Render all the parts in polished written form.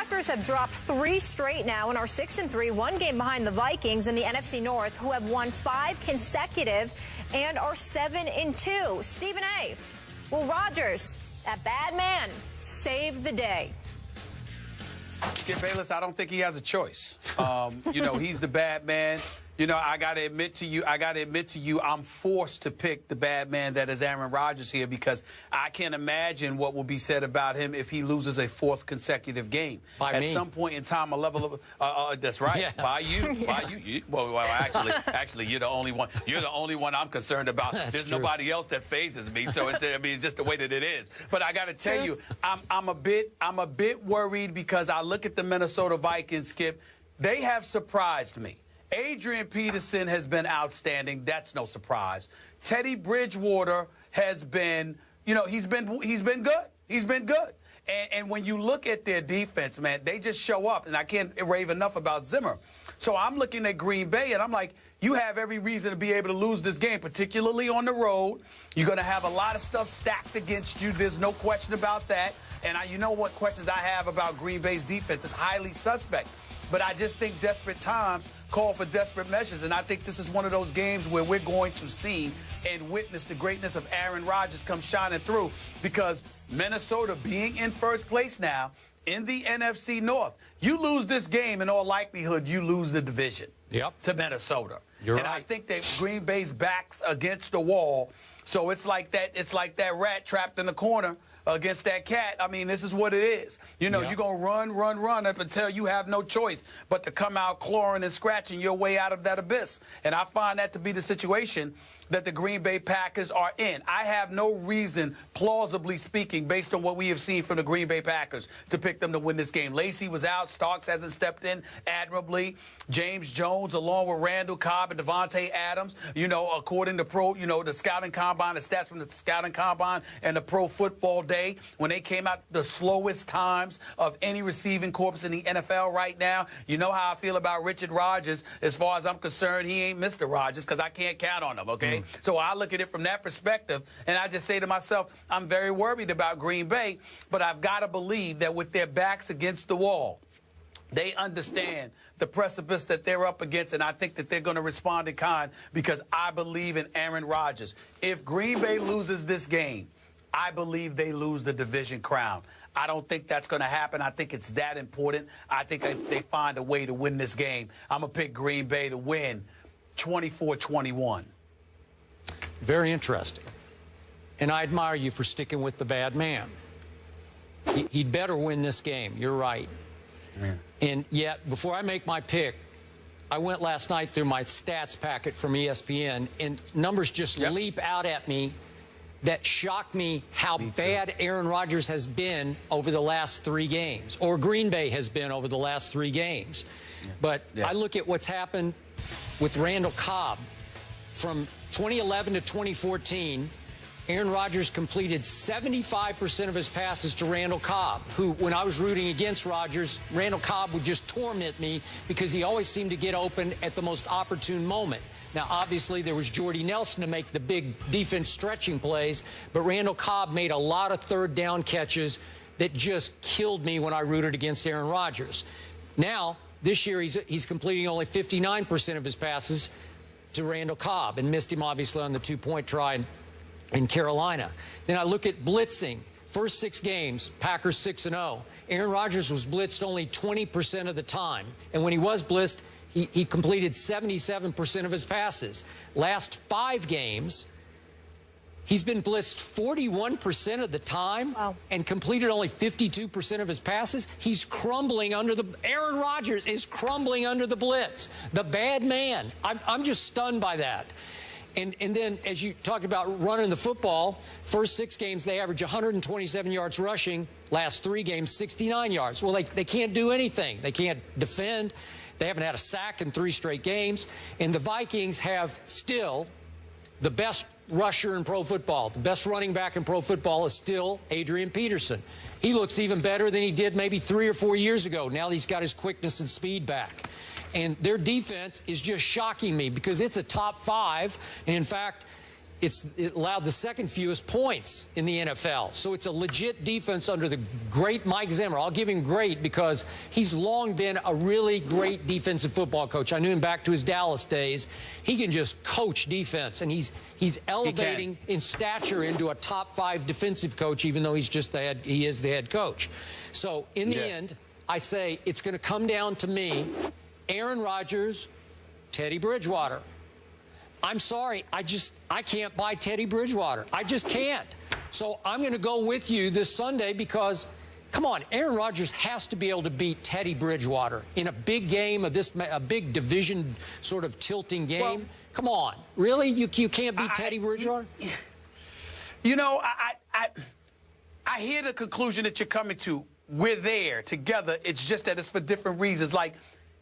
Packers have dropped 3 straight now and are 6-3, 1 game behind the Vikings in the NFC North, who have won 5 consecutive and are 7-2. Stephen A. Will Rodgers, that bad man, save the day? Skip Bayless, I don't think he has a choice. He's the bad man. I got to admit to you, I'm forced to pick the bad man that is Aaron Rodgers here because I can't imagine what will be said about him if he loses a 4th consecutive game. At some point in time, a level of that's right. Yeah. By you. Well, actually, you're the only one. You're the only one I'm concerned about. There's nobody else that phases me. So it's just the way that it is. But I got to tell you, I'm a bit worried because I look at the Minnesota Vikings, Skip. They have surprised me. Adrian Peterson has been outstanding. That's no surprise. Teddy Bridgewater has been, he's been good. He's been good. And when you look at their defense, man, they just show up. And I can't rave enough about Zimmer. So I'm looking at Green Bay, and I'm like, you have every reason to be able to lose this game, particularly on the road. You're going to have a lot of stuff stacked against you. There's no question about that. And you know what questions I have about Green Bay's defense? It's highly suspect. But I just think desperate times call for desperate measures. And I think this is one of those games where we're going to see and witness the greatness of Aaron Rodgers come shining through because Minnesota being in first place now in the NFC North, you lose this game, in all likelihood, you lose the division to Minnesota. You're right. I think that Green Bay's back's against the wall. So it's like that rat trapped in the corner against that cat. I mean, this is what it is. You're going to run up until you have no choice but to come out clawing and scratching your way out of that abyss. And I find that to be the situation that the Green Bay Packers are in. I have no reason, plausibly speaking, based on what we have seen from the Green Bay Packers, to pick them to win this game. Lacey was out. Starks hasn't stepped in admirably. James Jones, along with Randall Cobb and Devontae Adams, according to the scouting combine, the stats from the scouting combine and the Pro Football Day, when they came out the slowest times of any receiving corps in the NFL right now. You know how I feel about Richard Rodgers. As far as I'm concerned, he ain't Mr. Rodgers because I can't count on him, okay? So I look at it from that perspective, and I just say to myself, I'm very worried about Green Bay, but I've got to believe that with their backs against the wall, they understand the precipice that they're up against, and I think that they're going to respond in kind because I believe in Aaron Rodgers. If Green Bay loses this game, I believe they lose the division crown. I don't think that's going to happen. I think it's that important. I think if they find a way to win this game, I'm going to pick Green Bay to win 24-21. Very interesting. And I admire you for sticking with the bad man. He'd better win this game. You're right. Yeah. And yet, before I make my pick, I went last night through my stats packet from ESPN, and numbers just leap out at me that shock me how bad Aaron Rodgers has been over the last 3 games, or Green Bay has been over the last 3 games. Yeah. But I look at what's happened with Randall Cobb. From 2011 to 2014, Aaron Rodgers completed 75% of his passes to Randall Cobb, who, when I was rooting against Rodgers, Randall Cobb would just torment me because he always seemed to get open at the most opportune moment. Now, obviously, there was Jordy Nelson to make the big defense stretching plays, but Randall Cobb made a lot of third down catches that just killed me when I rooted against Aaron Rodgers. Now, this year, he's completing only 59% of his passes to Randall Cobb and missed him, obviously, on the 2-point try in Carolina. Then I look at blitzing. First 6 games, Packers 6-0. Aaron Rodgers was blitzed only 20% of the time. And when he was blitzed, he completed 77% of his passes. Last 5 games, he's been blitzed 41% of the time and completed only 52% of his passes. He's crumbling under the – Aaron Rodgers is crumbling under the blitz. The bad man. I'm just stunned by that. And then, as you talked about running the football, first 6 games, they average 127 yards rushing. Last 3 games, 69 yards. Well, they can't do anything. They can't defend. They haven't had a sack in 3 straight games. And the Vikings have still the best rusher in pro football. The best running back in pro football is still Adrian Peterson. He looks even better than he did maybe 3 or 4 years ago. Now he's got his quickness and speed back. And their defense is just shocking me because it's a top 5. And in fact, it allowed the second fewest points in the NFL. So it's a legit defense under the great Mike Zimmer. I'll give him great because he's long been a really great defensive football coach. I knew him back to his Dallas days. He can just coach defense, and he's elevating in stature into a top 5 defensive coach, even though he is the head coach. So in the end, I say it's going to come down to me, Aaron Rodgers, Teddy Bridgewater. I'm sorry, I can't buy Teddy Bridgewater. I just can't. So I'm going to go with you this Sunday because, come on, Aaron Rodgers has to be able to beat Teddy Bridgewater in a big game of a big division sort of tilting game. Well, come on, really? You can't beat Teddy Bridgewater? You know, I hear the conclusion that you're coming to. We're there together. It's just that it's for different reasons. Like,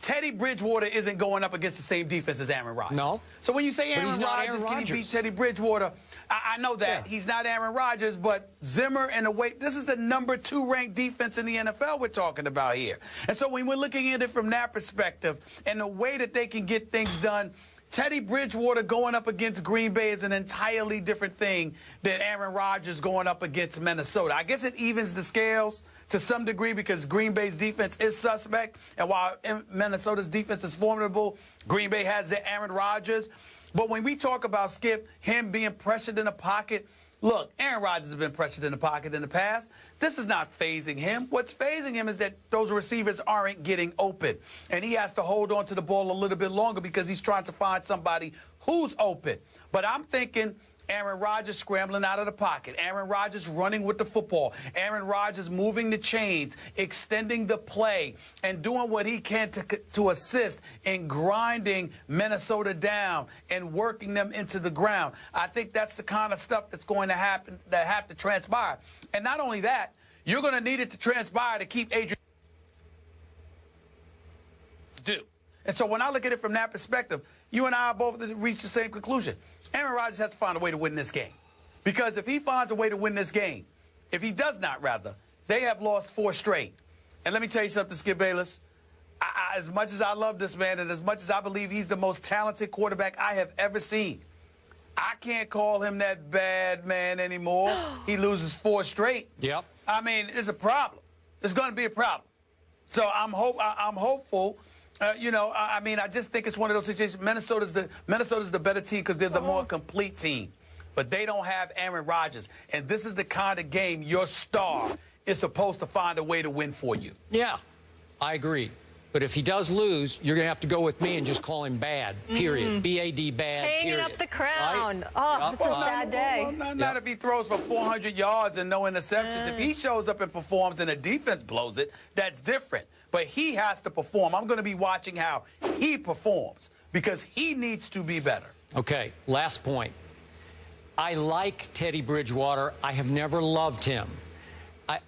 Teddy Bridgewater isn't going up against the same defense as Aaron Rodgers. No. So when you say Aaron Rodgers, can he beat Teddy Bridgewater? I know that. He's not Aaron Rodgers, but Zimmer and the way, this is the #2 ranked defense in the NFL we're talking about here. And so when we're looking at it from that perspective and the way that they can get things done, Teddy Bridgewater going up against Green Bay is an entirely different thing than Aaron Rodgers going up against Minnesota. I guess it evens the scales to some degree because Green Bay's defense is suspect, and while Minnesota's defense is formidable, Green Bay has the Aaron Rodgers. But when we talk about, Skip, him being pressured in the pocket, look, Aaron Rodgers has been pressured in the pocket in the past. This is not phasing him. What's phasing him is that those receivers aren't getting open, and he has to hold on to the ball a little bit longer because he's trying to find somebody who's open. But I'm thinking Aaron Rodgers scrambling out of the pocket, Aaron Rodgers running with the football, Aaron Rodgers moving the chains, extending the play, and doing what he can to assist in grinding Minnesota down and working them into the ground. I think that's the kind of stuff that's going to happen, that have to transpire. And not only that, you're going to need it to transpire to keep Adrian do. And so when I look at it from that perspective, you and I both reached the same conclusion. Aaron Rodgers has to find a way to win this game. Because if he finds a way to win this game, if he does not, rather, they have lost 4 straight. And let me tell you something, Skip Bayless. As much as I love this man and as much as I believe he's the most talented quarterback I have ever seen, I can't call him that bad man anymore. He loses 4 straight. Yep. I mean, it's a problem. There's going to be a problem. So I'm hopeful. You know, I mean, I just think it's one of those situations. Minnesota's the better team because they're the more complete team. But they don't have Aaron Rodgers. And this is the kind of game your star is supposed to find a way to win for you. Yeah, I agree. But if he does lose, you're going to have to go with me and just call him bad, period. B-A-D, bad, Hanging period. up the crown. Right? Oh, it's a sad day. Well, not if he throws for 400 yards and no interceptions. If he shows up and performs and the defense blows it, that's different. But he has to perform. I'm going to be watching how he performs because he needs to be better. Okay, last point. I like Teddy Bridgewater. I have never loved him.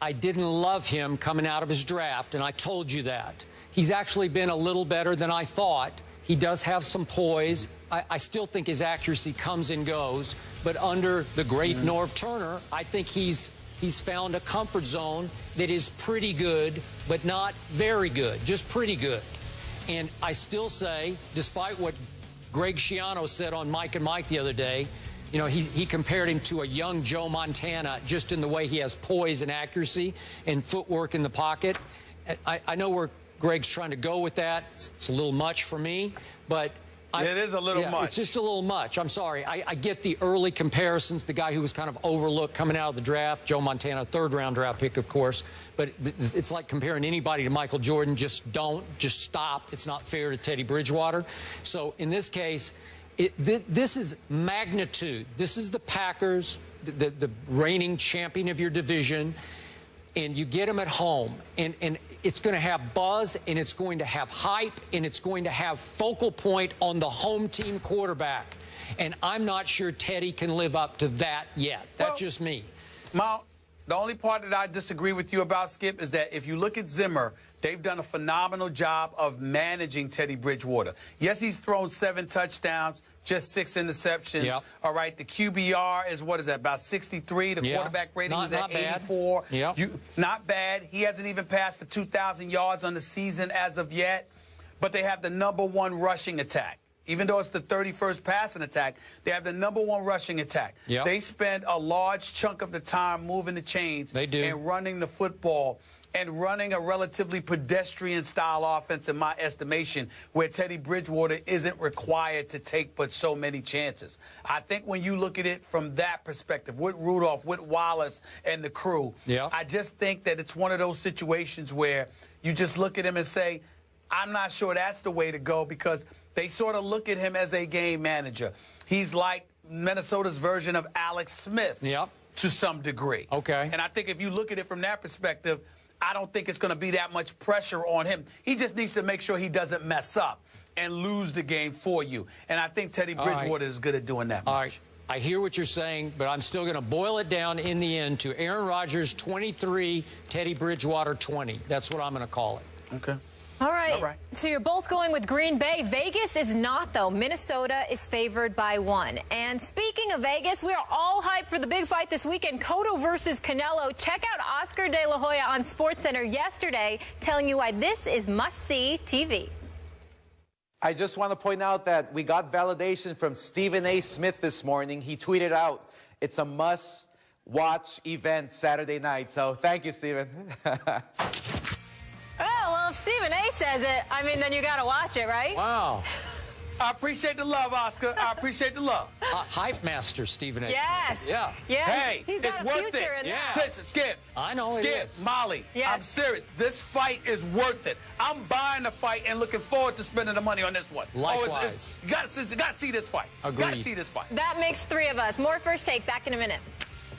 I didn't love him coming out of his draft, and I told you that. He's actually been a little better than I thought. He does have some poise. I still think his accuracy comes and goes. But under the great Norv Turner, I think he's found a comfort zone that is pretty good, but not very good, just pretty good. And I still say, despite what Greg Schiano said on Mike and Mike the other day, you know, he compared him to a young Joe Montana just in the way he has poise and accuracy and footwork in the pocket. I know where Greg's trying to go with that. It's a little much for me, but it is a little much. It's just a little much. I'm sorry. I get the early comparisons, the guy who was kind of overlooked coming out of the draft, Joe Montana, 3rd-round draft pick, of course. But it's like comparing anybody to Michael Jordan. Just stop. It's not fair to Teddy Bridgewater. So in this case, this is magnitude. This is the Packers, the reigning champion of your division, and you get them at home. And it's going to have buzz, and it's going to have hype, and it's going to have focal point on the home team quarterback. And I'm not sure Teddy can live up to that yet. That's just me. Mal, the only part that I disagree with you about, Skip, is that if you look at Zimmer, they've done a phenomenal job of managing Teddy Bridgewater. Yes, he's thrown 7 touchdowns, just 6 interceptions. Yep. All right, the QBR is, what is that, about 63? The quarterback rating is at 84. Yep. Not bad. He hasn't even passed for 2,000 yards on the season as of yet. But they have the #1 rushing attack even though it's the 31st passing attack, they have the #1 rushing attack. Yep. They spend a large chunk of the time moving the chains and running the football and running a relatively pedestrian-style offense, in my estimation, where Teddy Bridgewater isn't required to take but so many chances. I think when you look at it from that perspective, with Rudolph, with Wallace, and the crew, I just think that it's one of those situations where you just look at him and say, I'm not sure that's the way to go, because they sort of look at him as a game manager. He's like Minnesota's version of Alex Smith to some degree. Okay. And I think if you look at it from that perspective, I don't think it's going to be that much pressure on him. He just needs to make sure he doesn't mess up and lose the game for you. And I think Teddy Bridgewater is good at doing that. All right. I hear what you're saying, but I'm still going to boil it down in the end to Aaron Rodgers 23, Teddy Bridgewater 20. That's what I'm going to call it. Okay. All right. So you're both going with Green Bay. Vegas is not, though. Minnesota is favored by 1. And speaking of Vegas, we are all hyped for the big fight this weekend, Cotto versus Canelo. Check out Oscar De La Hoya on SportsCenter yesterday, telling you why this is must-see TV. I just want to point out that we got validation from Stephen A. Smith this morning. He tweeted out, it's a must-watch event Saturday night. So thank you, Stephen. Oh, well, if Stephen A. says it, I mean, then you got to watch it, right? Wow. I appreciate the love, Oscar. I appreciate the love. Hype master, Stephen A. Yes. Smith. Yeah. Yes. Hey, He's got it's a worth future it. in that. Skip. I know it Skip, is. Molly. Yes. I'm serious. This fight is worth it. I'm buying the fight and looking forward to spending the money on this one. Likewise. You got to see this fight. Agreed. Got to see this fight. That makes 3 of us. More First Take back in a minute.